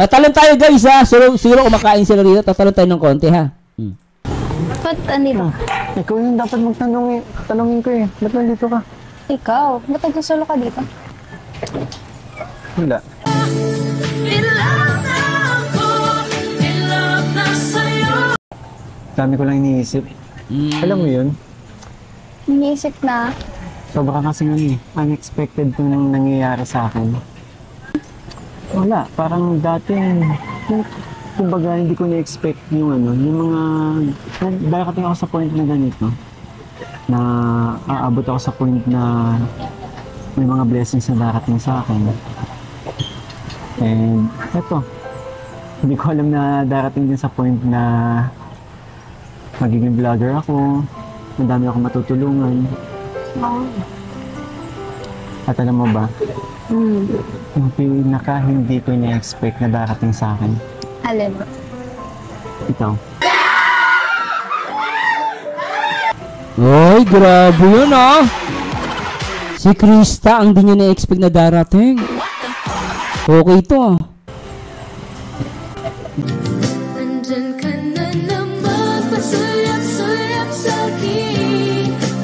Talon tayo guys ha. Siguro kumakain sila rito. Tatalon tayo ng konti ha. Ba't ano? Ikaw yung dapat magtanong eh. Tanongin ko eh. Ba't nandito ka? Ikaw? Ba't nagsusolo ka dito? Wala. Dami ko lang iniisip. Alam mo yun? Iniisip na. Sobra kasi unexpected itong nangyayari sa akin. Wala. Parang dati, kumbaga hindi ko na-expect yung yung mga, darating ako sa point na ganito, na aabot ako sa point na may mga blessings na darating sa akin. And eto, hindi ko alam na darating din sa point na magiging vlogger ako, madami akong matutulungan. Oh. At alam mo ba, yung pinaka hindi ko na-expect na darating sa akin. Alin? Ikaw. Oy, grabe yun ah. Si Krista ang di nyo na-expect na darating. Okay ito ah.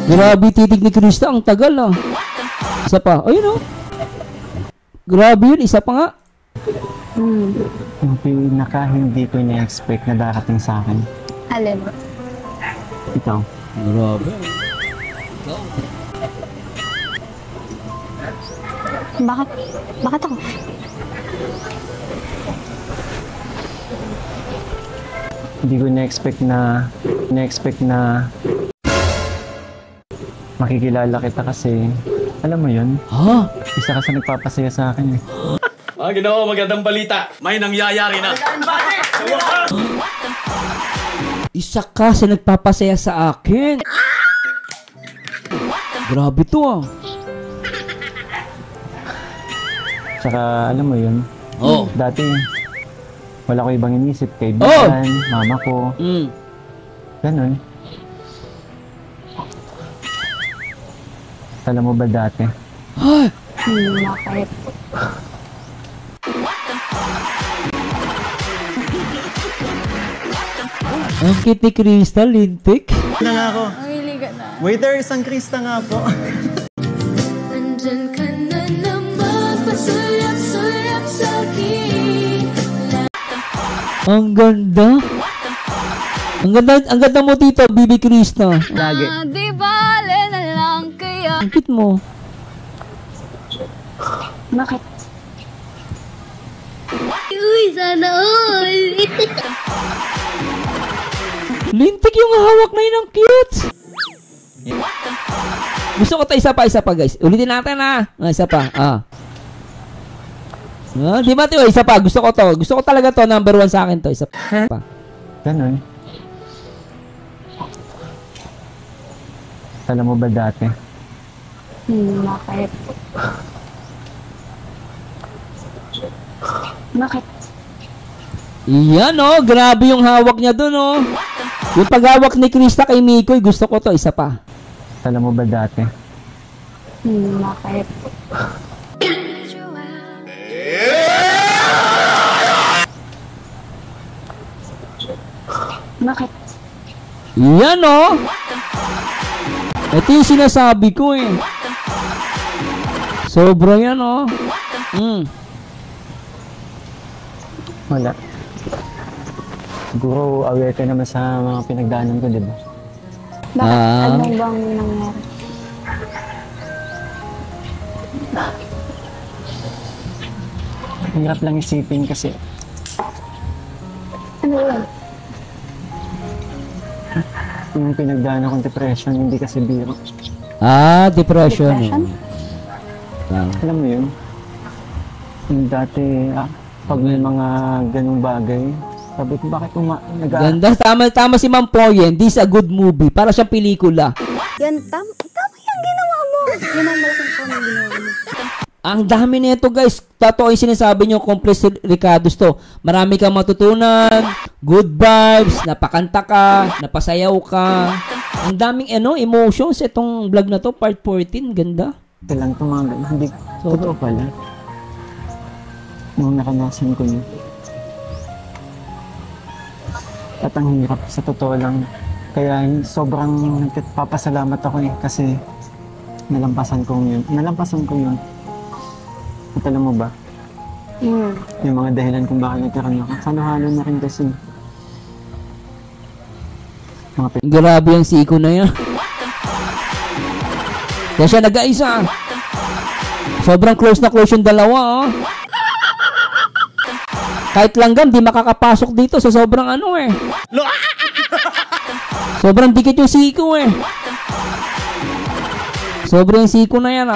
Grabe titig ni Krista, ang tagal ah. Isa pa, ayun oh. Grabe yun, isa pa nga. Yung pinaka hindi ko na-expect na darating sa akin. Alin? Ikaw. Grabe. Bakit? Bakit ako? Hindi ko na-expect na makikilala kita kasi, alam mo yun? Ha? Isa ka sa nagpapasaya sa akin eh. Ginoo, magandang balita. May nangyayari na. Isa ka sa nagpapasaya sa akin. Grabe to ah. Tsaka, alam mo yun? Oh. Dati, wala ko ibang inisip. Kaibigan, mama ko. Ganon. Alam mo ba dati? Bakit? Ang cute ni Krista, lintik. Na nga ako. Mamili ka na. Waiter, isang Krista nga po. Nandyan ka na naman, pasulap-sulap sa akin. Ang ganda. Ang ganda mo dito, Bibi Krista. Lagi. Di bale na lang kaya. Ang cute mo. Bakit? Uy, sana all! Lintik yung hawak na yun, ang cute. Gusto ko tayo isa pa guys. Ulitin natin ha. Isa pa. Di ba ito? Isa pa. Gusto ko to. Gusto ko talaga to. Number 1 sa akin to. Isa pa. Ganon. Alam mo ba dati? Bakit? Bakit? Iyan oh. Grabe yung hawak niya dun oh. Yung paghawak ni Krista kay Mikoy. Gusto ko to. Isa pa. Alam mo ba dati? Bakit? Bakit? Iyan oh. Ito yung sinasabi ko eh. Sobra yan oh. Wala. Siguro aware ka naman sa mga pinagdaanan ko, di ba? Bakit? Ano bang nangyari? Hirap lang isipin kasi Ano yun? yung pinagdaanan kong depression, hindi kasi biro. Depression. Depression? Alam mo yun? Yung dati, pag may mga ganung bagay, sabi ko, bakit Ganda. Tama si Ma'am Poyen. This is a good movie. Para siyang pelikula. Yan, tama yung ginawa mo. Yan ang malaking po ng ginawa mo. Ang dami nito guys. Totoo yung sinasabi nyo, Complex Ricardos to. Marami kang matutunan, good vibes, napakanta ka, napasayaw ka. Ang daming emotions itong vlog na to, part 14. Ganda. lang ito mga hindi totoo pala. Nung nakanasan ko yun. At ang hirap, sa totoo lang. Kaya sobrang nagpapasalamat ako kasi nalampasan ko yun. At alam mo ba, yung mga dahilan kung bakit nagkaroon ako, halo-halo na rin kasi. Grabe yung siko na yan. Kaya siya nag-aisa. Sobrang close na close yung dalawa. Kahit langgam, di makakapasok dito sa sobrang ano eh. Sobrang dikit yung siko eh. Sobrang siko na yan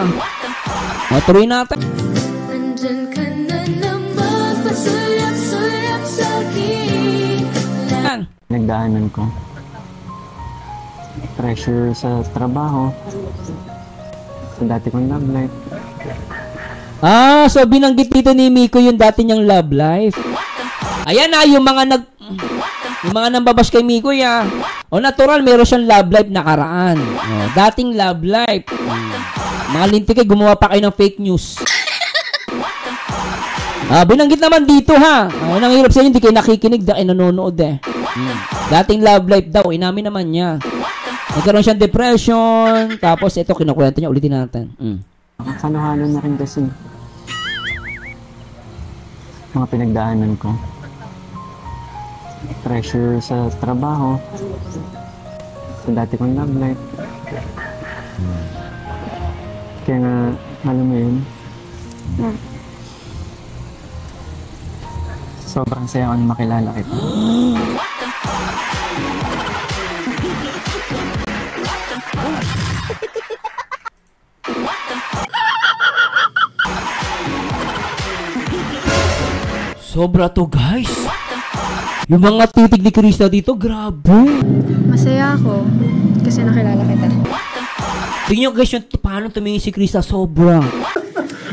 Matuloy natin. Nandyan ka na naman, pasulap-sulap sa'kin. Nagdaanan ko. Pressure sa trabaho. Sa dati kong love life. So binanggit dito ni Miko yung dati niyang love life. Ayan yung mga nambabash kay Miko natural, meron siyang love life nakaraan. Dating love life. Mga lintik gumawa pa kayo ng fake news. Binanggit naman dito ang hirap sa inyo, hindi kayo nakikinig dahil nanonood Dating love life daw, inamin naman niya. Nagkaroon siyang depression, tapos ito kinukwento niya, ulitin natin. Halo-halo na rin kasi. Mga pinagdaanan ko. Pressure sa trabaho. Sa dati kong love life. Kaya nga, alam mo yun. Sobrang saya ko na makilala kita. Sobra to, guys. Yung mga titig ni Krista dito, grabe. Masaya ako kasi nakilala kita. Tingnan nyo, guys, yung paano tumingin si Krista, sobra.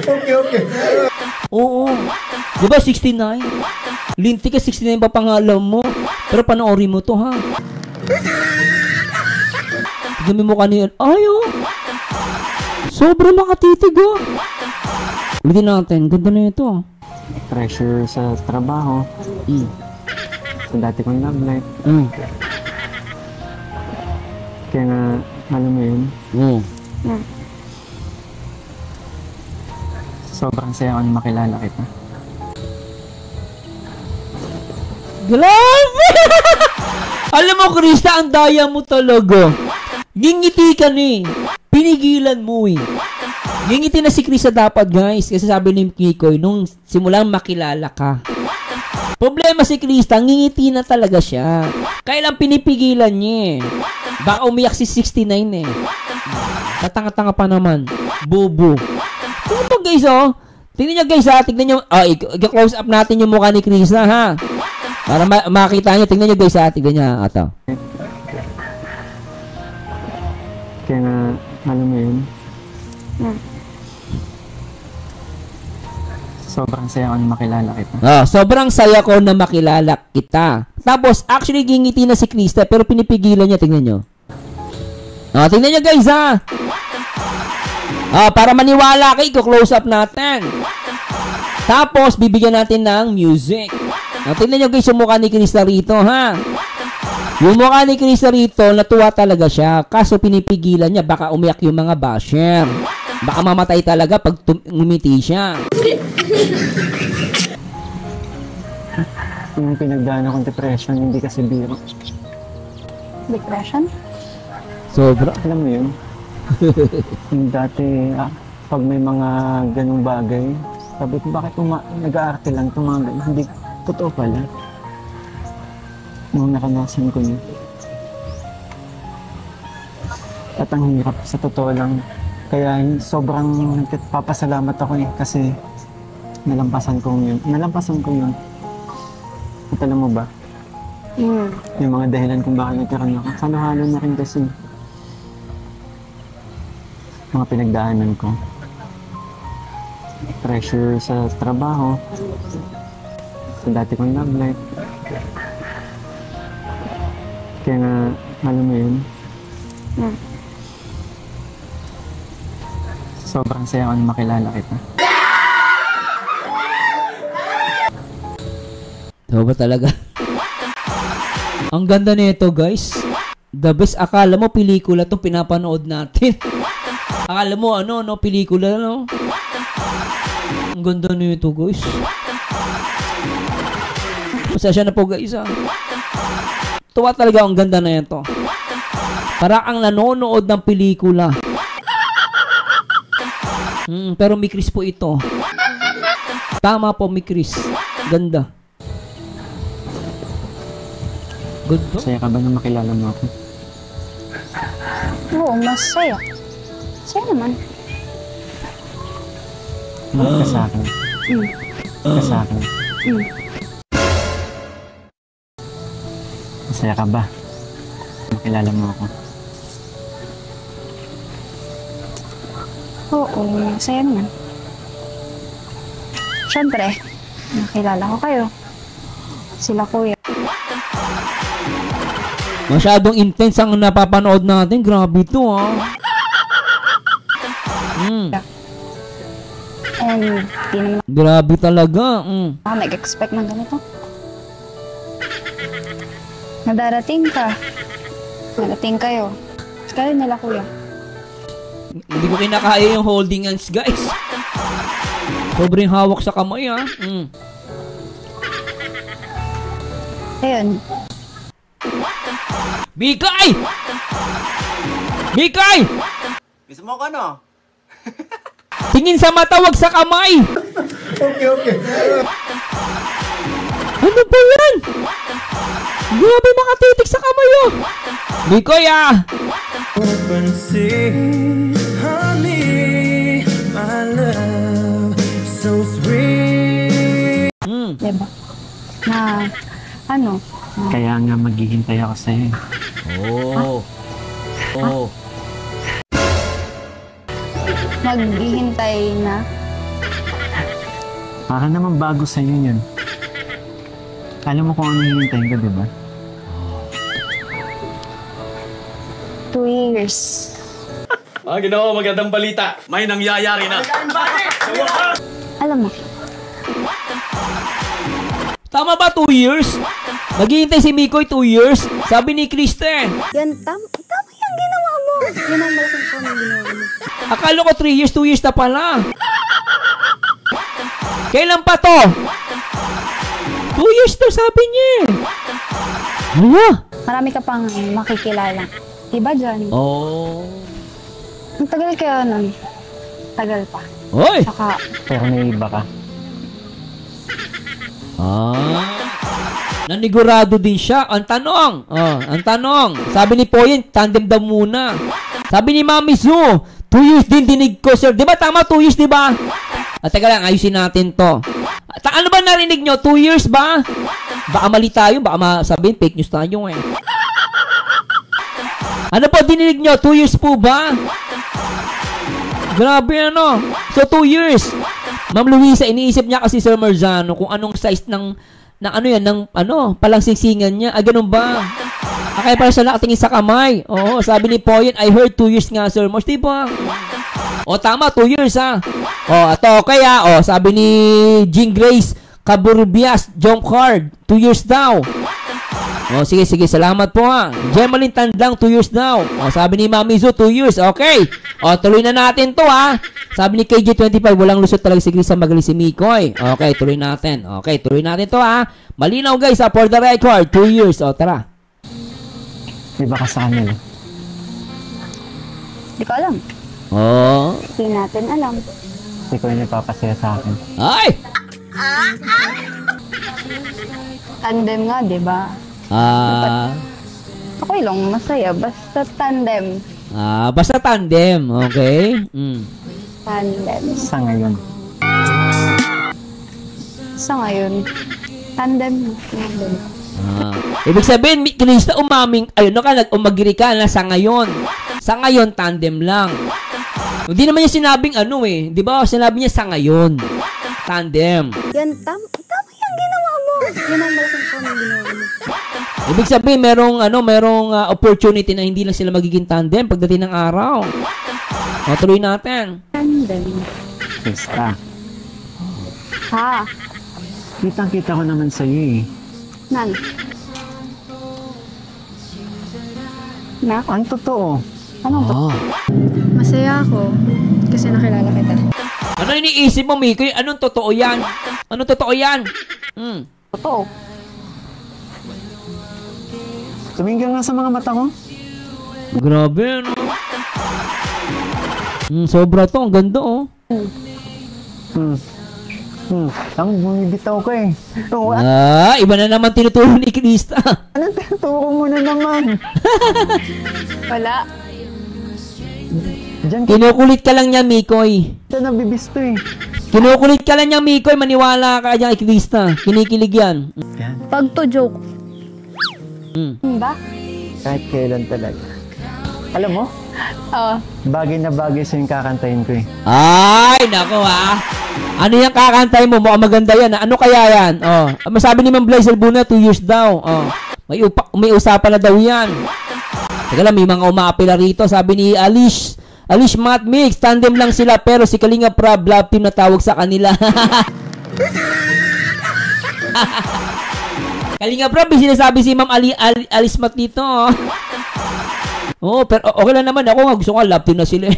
Okay. Oo. Diba 69? Lintik ka 69 pa pangalan mo. Pero panoorin mo to, Tignan mo mukha niyan. Sobra makatitig, Ulitin natin. Ganda na ito, Pressure sa trabaho. Sa dati kong love life. Kaya nga, alam mo yun. Sobrang saya ko na makilala kita. Grabe! Alam mo, Krista, ang daya mo talaga. Ngingiti ka Pinigilan mo Ngingiti na si Krista dapat, guys. Kasi sabi ni Kikoy, nung simulang makilala ka. Problema si Krista, ngingiti na talaga siya. Kaya lang pinipigilan niya Baka umiyak si 69 Tatanga-tanga pa naman. Bobo. Tingnan mo, guys, Tingnan nyo, guys, Tignan nyo. I-close up natin yung mukha ni Krista, Para makita nyo. Tingnan nyo, guys, Tignan nyo, ito. Kaya nga, alam mo yun. Sobrang saya ko na makilala kita. Sobrang saya ko na makilala kita. Tapos, actually, gingiti na si Krista, pero pinipigilan niya. Tingnan nyo. Tingnan nyo, guys, para maniwala kayo, close up natin. Tapos, bibigyan natin ng music. Tingnan nyo, guys, yung mukha ni Krista rito, Yung mukha ni Krista rito, natuwa talaga siya. Kaso pinipigilan niya, baka umiyak yung mga basher. Baka mamatay talaga pag ngumiti siya. Yung pinagdaan akong depression, hindi kasi biro. Depression? Sobra. Alam mo yun? Yung dati, pag may mga ganung bagay, sabi ko, bakit nag-aarte lang itong mga ganun? Hindi, totoo pala. Nung nakanasan ko yun. At ang hirap, sa totoo lang. Kaya sobrang nagpapasalamat ako kasi nalampasan ko yun. At alam mo ba? Yung mga dahilan kung bakit nagkaroon ako, halo-halo na rin kasi. Mga pinagdaanan ko. Pressure sa trabaho. Sa dati kong love life. Kaya nga, alam mo yun? Sobrang saya ko na makilala kita. Ito ba talaga? Ang ganda nito, guys. The best. Akala mo pelikula 'tong pinapanood natin. Akala mo ano, no, pelikula, no? Ang ganda nito, guys. Pasensya na po, guys, ah. Tuwa talaga ang ganda na ito. Para ang nanonood ng pelikula. Pero may Chris po ito. Tama po, may Chris. Ganda. Good po. Saya ka ba na makilala mo ako? Oo, masaya. Masaya naman. Ka sa akin. Ka sa akin. Masaya ka ba? Makilala mo ako. Oo, masaya naman. Siyempre, nakilala ko kayo. Sila kuya. Masyadong intense ang napapanood natin. Grabe ito, ah. And di naman Grabe talaga. ako nag-expect ng ganito. Nadarating ka. Nadating kayo. Kaya nila kuya. Hindi ko kinakaya yung holding hands, guys. Sobrang hawak sa kamay, ah. Ayun. Bikay! Bikay! Gusto mo ko, no? Tingin sa mata, wag sa kamay! Okay. Ano ba yan? Grabe makatitik sa kamay, oh! Bikoy, ah! Diba? Na, ano? Kaya nga maghihintay ako sa'yo. Oh. Maghihintay na. Para naman bago sa'yo yun. Alam mo kung ano hihintayin ka, di ba? 2 years. Ginoo, magandang balita. May nangyayari na. Alam mo, Tama ba 2 years? Naghihintay si Mikoy 2 years? Sabi ni Kristen. yan, tama yung ginawa mo. Yun ang malaking po ng ginawa mo. Akala ko 3 years, 2 years na pala. Kailan pa to? 2 years to, sabi niya. Ano? Marami ka pang makikilala. Diba dyan? Oh. Ang tagal kaya nun. Tagal pa. Hoy! Saka, Pero may iba ka. Nanigurado din siya. Ang tanong. Sabi ni Poyen, tandem daw muna. Sabi ni Mami Zu, 2 years din dinig ko, sir. Di ba tama, 2 years, di ba? At teka lang, ayusin natin to. Ano ba narinig nyo? 2 years ba? Baka mali tayo, baka masabihin, fake news tayo eh. Ano po dininig nyo? 2 years po ba? Grabe ano. So 2 years. Ma'am Luisa, iniisip niya kasi Sir Marzano kung anong size ng palang singsingan niya. Ganun ba? Kaya pala siya nakatingin sa kamay. Oo, sabi ni Poyen, I heard 2 years nga, Sir Mars. Diba? O, tama, 2 years, ha? O, ito, kaya, sabi ni Jean Grace Caburbias, jump card, 2 years daw. O, sige, salamat po, ha. Gemaline Tandang, 2 years daw. O, sabi ni Mami Zu, 2 years. Okay. O, tuloy na natin to, ha. Sabi ni KJ25, walang lusot talaga si Chris sa magaling si Mikoy. Okay, tuloy natin. Okay, tuloy natin to, ha. Malinaw, guys, ha. For the record, 2 years. O, tara. Iba ka sa kanila. di ko alam. Oh. Hindi natin alam. Ikaw yung nagpapasaya sa akin. Ay! Tandem nga, di ba? Okay lang, masaya. Basta tandem. Basta tandem. Okay? Tandem. Sa ngayon. Sa ngayon, tandem. Tandem. Ibig sabihin, Krista, umagiri ka na sa ngayon. Sa ngayon, tandem lang. Hindi naman niya sinabing di ba? Sinabi niya sa ngayon. Tandem. Yan, tama yung ginawa mo. Yun ang malaking po ng ginawa mo. Ibig sabihin, merong opportunity na hindi lang sila magiging tandem pagdating ng araw. Tuloy natin. Tandem. Krista, Ha? kitang-kita ko naman sa'yo eh. Nan? Na? Ang totoo. Ah. Masaya ako kasi nakilala kita. Ano iniisip mo, Mikoy? Anong totoo yan? Anong totoo yan? Totoo. Tumingin ka nga sa mga mata ko. Grabe, ano? Sobra to. Ang ganda, oh. Ang bumibitaw ko eh. Oh, Iba na naman tinuturo ni Krista. anong tinuturo mo na naman? Wala. Diyan Kinukulit ka lang niya, Mikoy. kita nabibisto eh. Kinukulit ka lang niya, Mikoy. Maniwala ka dyan kay Krista. Kinikilig yan. Yan. Pag to joke. Ba? Kahit kailan talaga. Alam mo, Oo. bagay na bagay sa yung kakantahin ko eh. Ay, nako ha. Ano yung kakantay mo? Mukhang maganda yan. Ano kaya yan? Oh, masabi ni Ma'am Blaise Albuna, 2 years daw. Oh, may usapan na daw yan. Teka lang, may mga umaapila rito. Sabi ni Alish Matt Mix, tandem lang sila pero si Kalinga Prab, love team na tawag sa kanila. Kalinga Prab, sinasabi si Ma'am Alice Matt dito. Oh, pero okay lang naman. Ako nga gusto ko love team na sila.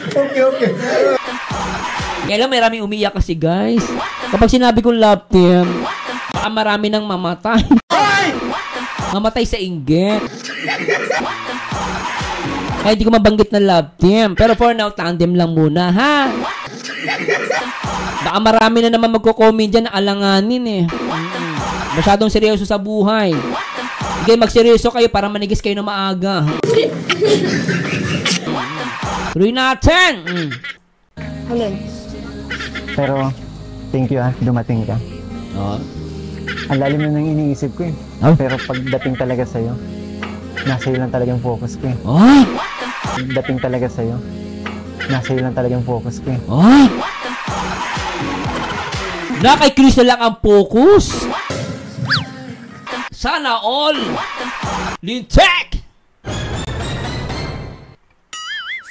Okay. Kaya lang maraming umiyak kasi guys. Kapag sinabi kong love team, baka marami nang mamatay. Mamatay sa inggit. Kaya hindi ko mabanggit na love team. Pero for now, tandem lang muna, ha? Baka marami na naman magko-comment dyan na alanganin eh. Masyadong seryoso sa buhay. Sige, magseryoso kayo para manigis kayo na maaga. Tuloy natin. Alin? Pero, thank you ha, dumating ka. Oh. Ang lalim na nang iniisip ko eh. Oh. Pero pagdating talaga sa'yo, nasa iyo lang talagang focus ko eh. Ay! Pagdating talaga sa'yo, nasa iyo lang talagang focus ko eh. Ay! Na kay Chris na lang ang focus. Sana all. Lintek!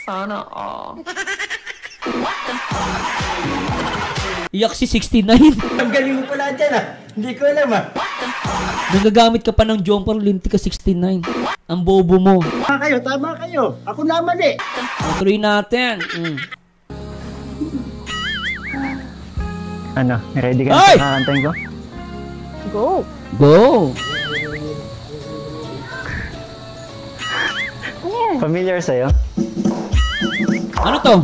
Sana all. Iyak si 69. Ang galing mo pala dyan ah. Hindi ko alam ah. Nagagamit ka pa ng jumper, lintik ka 69. Ang bobo mo. Tama kayo. Ako naman eh. Tuloy natin. Ano, ready ka Ay! na sa kakantahin ko? Go. Go! Familiar sa'yo? Ano to?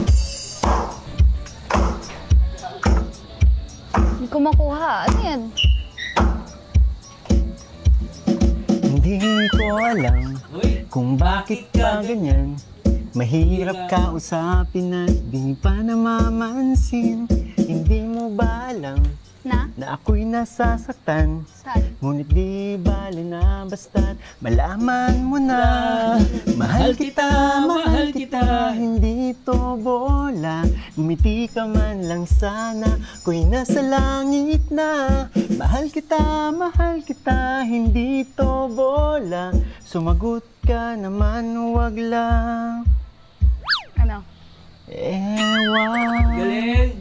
Hindi ko makuha. Ano yan? Hindi ko alam kung bakit ka ganyan. Mahirap ka usapin at di pa namamansin. Hindi mo ba alam na ako'y nasasaktan? Saan? Ngunit di bali na basta't malaman mo na. Mahal kita, hindi to bola. Ngumiti ka man lang sana, ako'y nasa langit na. Mahal kita, hindi to bola. Sumagot ka naman, wag lang. Ano? Ewan. Galing!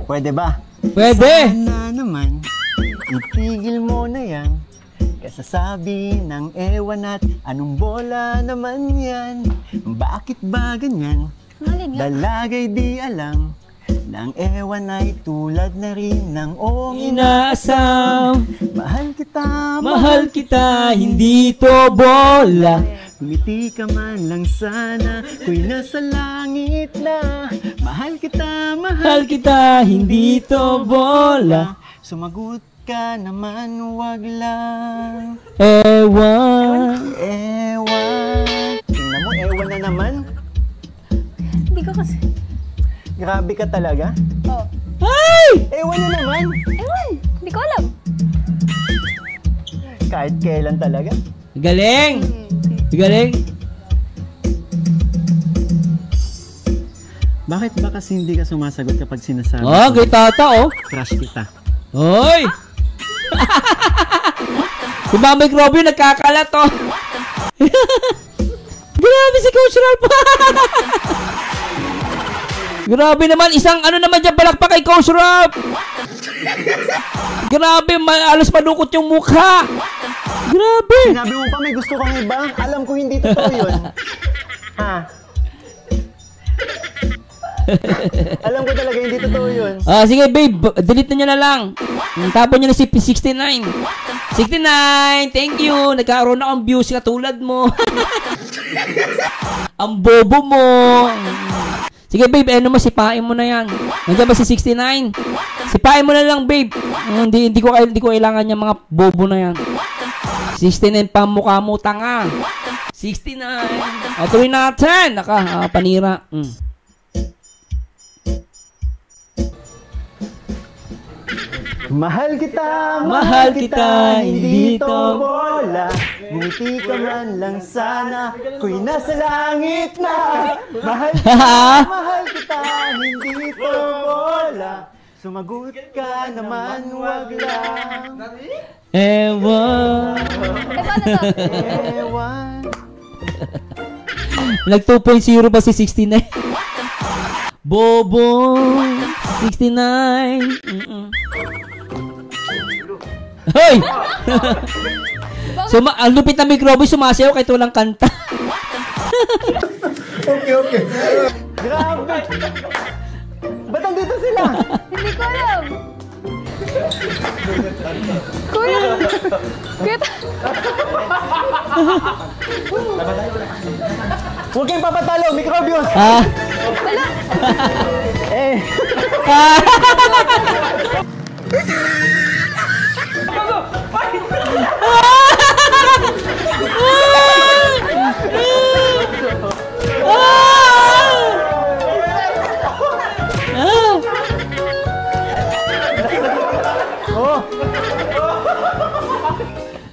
Pwede ba? Pwede! Sana naman, itigil mo na yan. Kasasabi ng ewan at anong bola naman yan. Bakit ba ganyan? Alin nga? Dalagay di alam ng ewan ay tulad na rin ng Inaasam, Mahal kita, hindi to bola. Ngumiti ka man lang sana, ko'y nasa langit na. Mahal kita, hindi to bola. Sumagot ka naman, wag lang. Ewan. Tingnan mo, ewan na naman. Hindi ko kasi... Grabe ka talaga. Oh. Ay! Ewan na naman. Ewan! Hindi ko alam. Kahit kailan talaga. Galing! Galing! Bakit ba kasi hindi ka sumasagot kapag sinasabi Oh, kay tata, oh. crush kita? Hoy! Si Mamay Robby nagkakalat, oh. Grabe si Coach Ralph. Grabe naman, isang ano naman dyan, palakpak kay Coach Ralph. Grabe, alas madukot yung mukha. Grabe! Sinabi mo pa may gusto kang iba? Alam ko hindi totoo yun. Ha? Alam ko talaga hindi totoo yun. Sige babe, delete na nyo na lang. Tapon nyo na si 69. 69, thank you. Nagkaroon akong views katulad mo. Ang bobo mo. Sige babe, ano mo, sipain mo na yan. Nandiyan ba si 69? Sipain mo na lang babe. Hindi ko kailangan yung mga bobo na yan. 69 pa mukha mo, tanga. 69. O, tuloy natin. Panira. Mahal kita, Mahal kita, hindi hindi to to bola. Ngumiti ka man lang sana, ko'y nasa langit na. Mahal kita, hindi to bola. Sumagot ka naman, wag lang. Ewan. Paano to? Ewan. Nag 2.0 ba si 69? Bobo. 69. Hoy! Ang lupit na mikrobo, sumasayaw kahit walang kanta. Okay. Grabe. Ba't andito sila? Hindi ko alam. Kuya! Kuya! Huwag kayong papatalo, Microbios. Eh,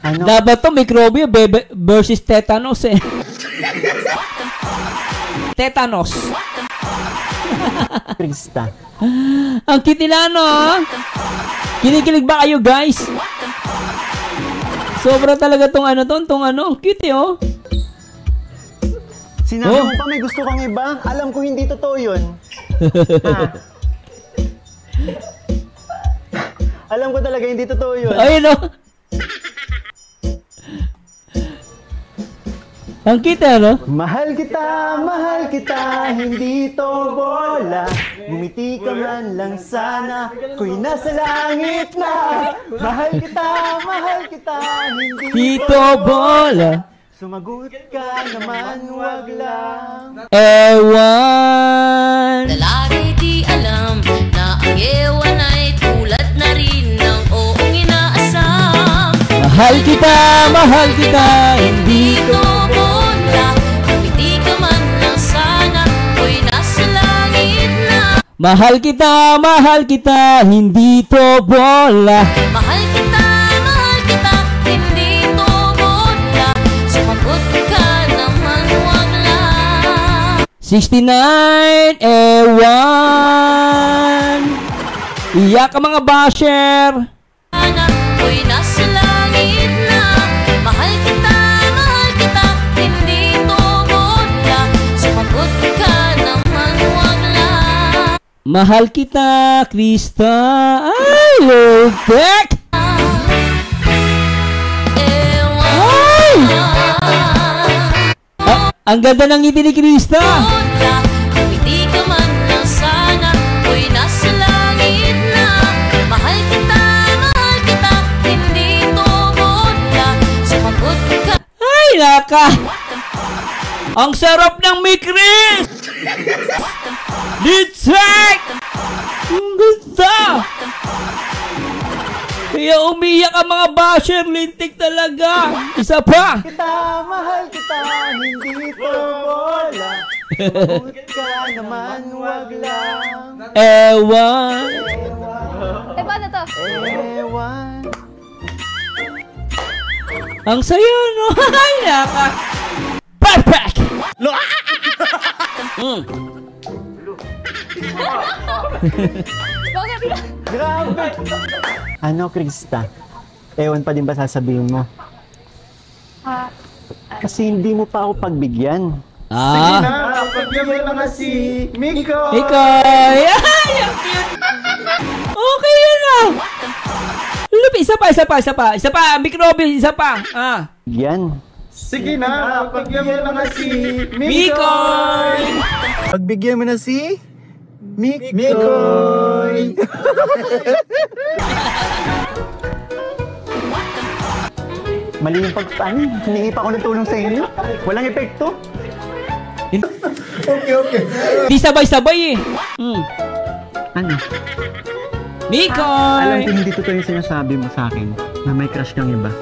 ano? Dapat to mikrobyo versus tetanus eh. Tetanus. Krista. Ang cute nila, no? Kinikilig ba kayo, guys? Sobra talaga tong ano, ang cute eh, oh. Sinabi mo pa may gusto kang iba? Alam ko hindi totoo yun. Ha? Alam ko talaga hindi totoo yun. Ayun, oh. Ang cute, ano? Mahal kita, hindi to bola. Ngumiti ka man lang sana, ko'y nasa langit na. Mahal kita, hindi Tito Bola. Sumagot ka naman, wag lang. Ewan. Lalaki di alam na ang ewan ay tulad na rin ng oong inaasam. Mahal kita, hindi Hindi ko. ko bola, ngumiti ka man lang sana, ko'y nasa langit na. Mahal kita, hindi to bola. Mahal kita, hindi to bola. Sumagot ka naman, wag lang. 69, ewan. Iyak ka mga basher. Sana, ko'y nasa langit na. Mahal kita, hindi to bola. Sumagot ka naman, wag lang. Mahal kita, Krista. Ay, Lobek. Ewan. Ang ganda ng ngiti ni Krista. Bola, ngumiti ka man lang sana, ko'y nasa langit na. Mahal kita, hindi to bola. Sumagot ka. Ay, naka. Ang sarap ng Mikris. Ditsak. Ang ganda. Kaya umiyak ang mga basher. Lintik talaga. Isa pa. Mahal kita, hindi to bola. Sumagot ka naman, wag lang. Ewan. Paano to? Ewan. Ang saya, no? Ay, naka. Perfect. Bakit? Grabe! Ano, Krista? Ewan pa din ba sasabihin mo? Kasi hindi mo pa ako pagbigyan. Pagyan mo naman si Miko. Ikaw. Ay, ang cute. Okay yun ah. Isa pa. Mic Robin, isa pa. Yan. Sige na, pagbigyan mo na nga si Mikoy! Pagbigyan mo na si Mikoy! Mali yung hiningi pa ako ng tulong sa inyo. Walang epekto. Okay. Di sabay-sabay eh. Ano? Mikoy! Alam ko hindi totoo yung sinasabi mo sa akin na may crush kang iba.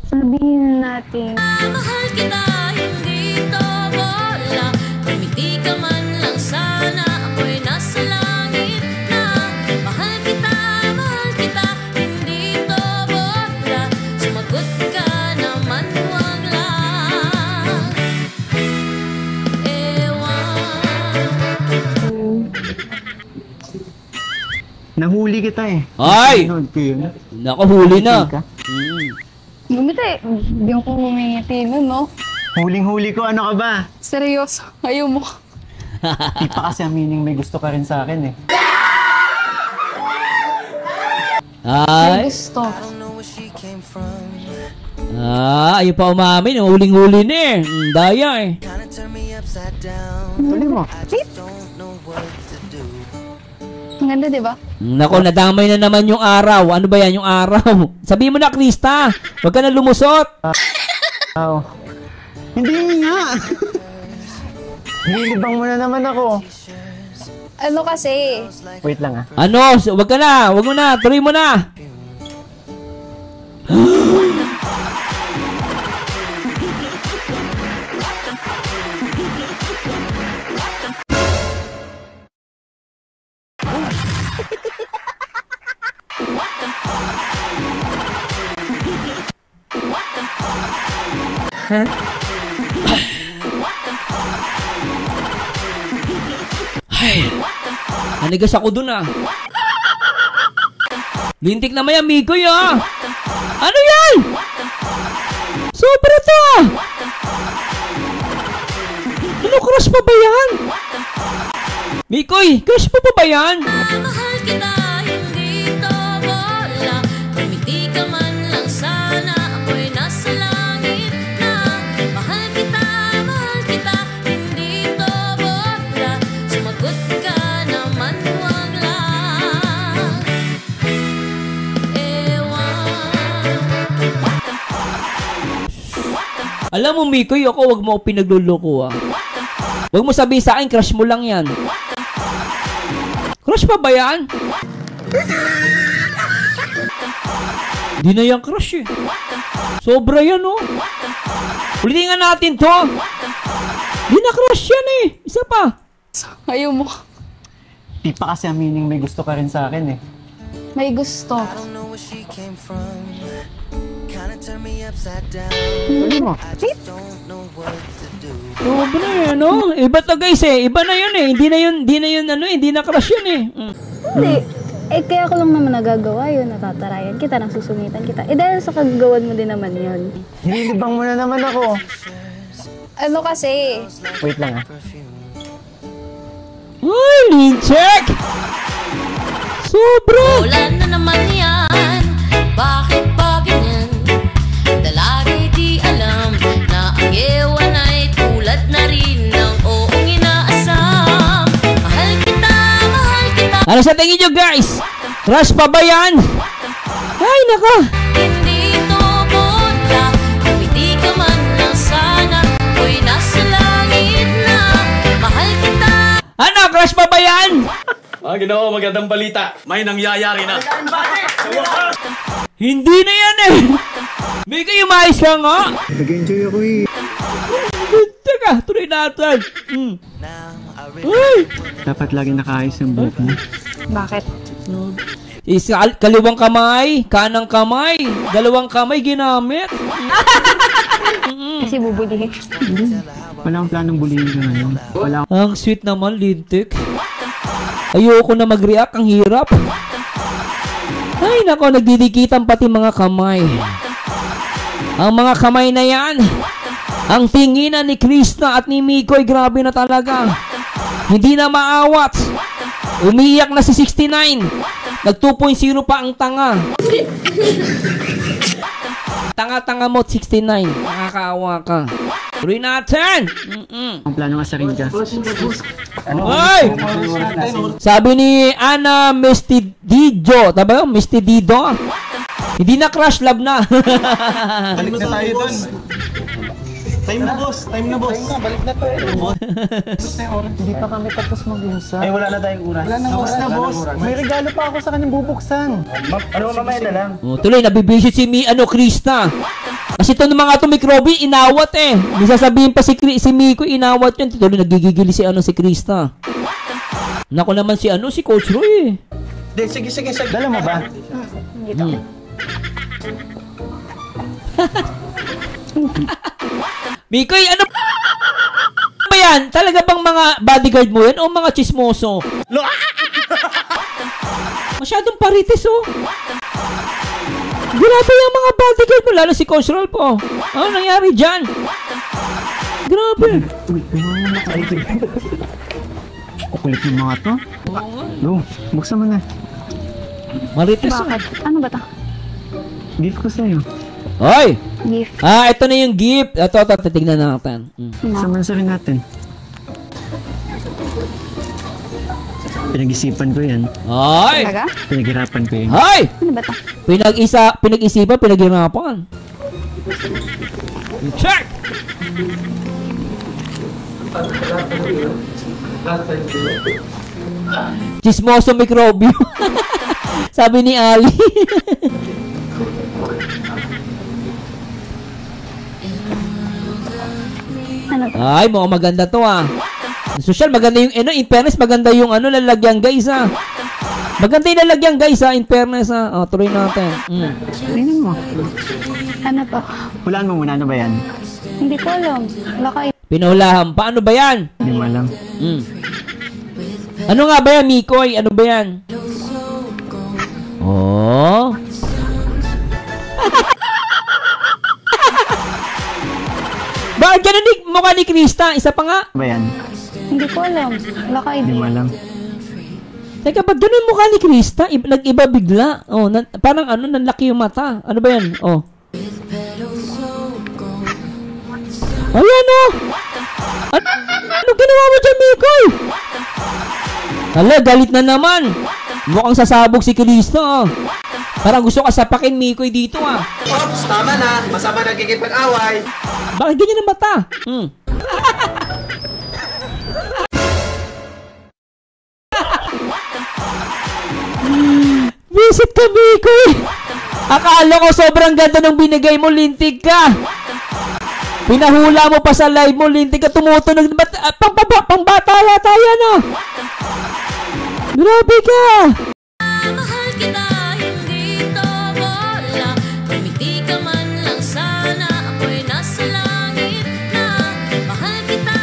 Sabihin natin. Mahal kita, hindi to bola. Kumiti ka man lang sana, ako'y nasa langit na. Mahal kita, hindi to bola. Sumagot ka naman, huwag lang. Nahuli kita eh. Ay! Sinunod ko yun. Nako, huli na. Ka? Bumita eh. Hindi ako humingiti nun, no? Huling-huli ko, ano ka ba? Seryoso. Ayaw mo. Di pa kasi aminin may gusto ka rin sa akin eh. May Ay! gusto. Ayaw pa umamin. Huling-huli na eh. Daya eh. Tuloy mo. Ang ganda, di ba? Nako, nadamay na naman yung araw. Ano ba yan yung araw? Sabi mo na, Krista. Huwag ka na lumusot. Oh. Hindi nga. Nilibang mo na naman ako. Ano kasi? Wait lang ah. Ano? Huwag ka na. Huwag mo na. Tuloy mo na. Ay, nanigas ako dun ah. Lintik naman yan, Mikoy ah. Ano yan? Sobra to ah. Ano, crush pa ba yan? Mikoy, crush pa ba yan? Mahal kita, hindi to bola. Kumiti ka man lang sana, ako'y nasa langit na. Mahal kita, hindi to bola. Sumagot ka naman, huwag lang. Alam mo, Mikoy, ako wag mo pinagluloko ah. Wag mo sabihin sa akin, crush mo lang yan. Crush pa ba yan? Di na yan crush eh. Sobra yan oh. Ulitin nga natin to. Di na crush yan eh. Isa pa. Ayaw mo. Di pa kasi aminin may gusto ka rin sa akin eh. May gusto. Tuloy mo. Sobra yan oh. Iba to guys eh. Iba na yun eh. Hindi na crush yan eh. Hindi. Eh, kaya ko lang naman nagagawa yun. Natatarayan kita, nasusungitan kita. Eh, dahil sa kagawan mo din naman yun. Nilibang mo na naman ako. Ano kasi? Wait lang ah. Ay, Lincheck! Sobra! Wala na naman yan, bakit ba ganyan? Dalagay di alam na ang ewan ay tulad na rin ng oong inaasam. Mahal kita, Ano sa tingin nyo guys? Crush pa ba yan? Ay, naka! hindi to bola. Kumiti ka man lang sana, ako'y nasa langit na. Mahal kita. Ano, crush pa ba yan? Ginoo, magandang balita. May nangyayari na. Hindi na yan eh! Mikoy, umayos ka nga! Nag-enjoy ako eh. Teka, tuloy natin. Uy! Dapat lagi nakaayos yung buhok mo. Bakit? Kaliwang kamay, kanang kamay, dalawang kamay ginamit. Kasi bubulihin. Wala akong planong bulihin ka ngayon. Wala akong... Ang sweet naman, Lintik. Ayoko na mag-react, ang hirap. Ay, nako, nagdidikitan pati mga kamay. Ang mga kamay na yan, ang tinginan ni Krista at ni Mikoy, grabe na talaga. Hindi na maawat. Umiiyak na si 69. Nag 2.0 pa ang tanga. Tanga-tanga mo, 69. Nakakaawa ka. Tuloy natin! Ang plano nga sa ring ka. Hoy! Sabi ni Ana Mestidijo. Tama yun? Mestidido. Hindi na crush, love na. Balik na tayo dun. Time na boss, time na boss. Balik na tayo. Hindi pa kami tapos mag-usap. Ay, wala na tayong oras. Wala na boss. May regalo pa ako sa kanyang bubuksan. Ano mamaya na lang? Oh, tuloy, nabibisit si Krista. Kasi ito ng mga tumikrobi, inawat eh. May sasabihin pa si Miko, inawat yun. Tuloy, nagigigili si Krista. Nako naman si Coach Roy eh. Sige. Dala mo ba? Mikoy, ano ba yan? Talaga bang mga bodyguard mo yan o mga chismoso? Masyadong parites oh. Grabe yung mga bodyguard mo, lalo si Coach Rolf po. Ano nangyari dyan? Grabe. Kukulit yung mga to. Lo, buksan mo na. Marites oh. Bakit? Ano ba to? Gift ko sa'yo. Hoy! Gift. Ito na yung gift. Ito, titignan natin. Samansarin natin. Pinag-isipan ko yan. Hoy! Talaga? Pinaghirapan ko yan. Hoy! Ano ba to? Pinag-isipan, pinaghirapan. Check! Chismoso mikrobyo. Sabi ni Ali. Ano to? Ay, mukhang maganda to ah. Social, maganda yung, in fairness, maganda yung lalagyan guys ah. Maganda yung lalagyan guys ah, in fairness ah. O, tuloy natin. Tingnan mo. Ano to? Hulaan mo muna, ano ba yan? Hindi ko alam. Wala kayo. Pinahulahan. Paano ba yan? Hindi mo alam. Ano nga ba yan, Mikoy? Ano ba yan? Oh. Bakit ganun mukha ni Krista? Isa pa nga. Ano ba yan? Hindi ko alam. Wala kayo. Hindi mo alam. Teka, ba't ganun mukha ni Krista? Nag-iba bigla. Oh, parang nanlaki yung mata. Ano ba yan? Oh. Ayan oh! Ano ginawa mo dyan, Mikoy? Hala, galit na naman. Mukhang sasabog si Krista oh. Parang gusto ka sapakin, Mikoy, dito ah. Ops, tama na. Masama nagkikipag-away. Bakit ganyan ang mata? Visit ka, Mikoy! Akala ko sobrang ganda ng binigay mo, lintig ka! Pinahula mo pa sa live mo, lintig ka, tumutunog. Pang-bata yata yan, ah! Grabe ka! Mahal kita, hindi to bola. Tumiti ka man lang sana, ako'y nasa langit na. Mahal kita,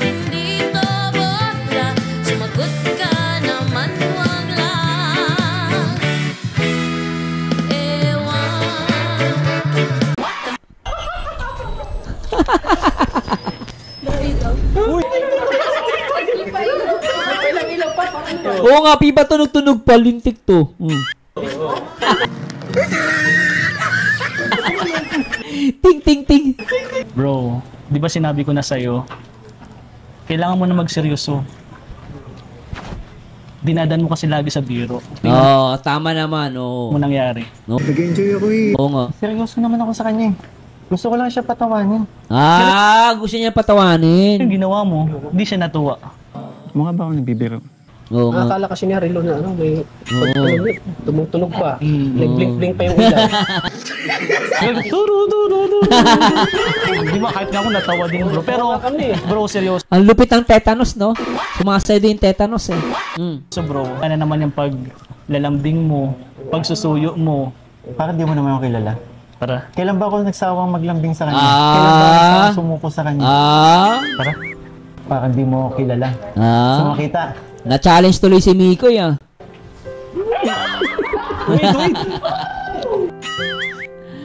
hindi to bola. Sumagot ka naman, wag lang. Ewan. Oo nga, pipa tunog-tunog pa, lintik to. Ting, ting, ting. Bro, di ba sinabi ko na sa'yo, kailangan mo na magseryoso. Dinadan mo kasi lagi sa biro. Oo, tama naman, oo. Mo nangyari. Nag-enjoy ako eh. Oo nga. Seryoso naman ako sa kanya eh. Gusto ko lang siya patawanin. Gusto niya patawanin. Yung ginawa mo, hindi siya natuwa. Mukha ba ako nagbibiro? Oo nga. Nakakala kasi niya relo na may Oo. tumutunog pa. Nag-blink-blink pa yung ilaw. Di ba, kahit nga ako natawa din bro. Pero, bro, seryoso Ang lupit ng tetanus, no? Sumasaydo yung tetanus, eh. bro. Ano naman yung paglalambing mo, pagsusuyo mo, Bakit di mo naman ako kilala? para, Kailan ba ako nagsawang maglambing sa kanya? Kailan ba ako nagsawang sumuko sa kanya? para, Parang di mo ako kilala. Sumakita. Na-challenge tuloy si Mikoy, ah. wait.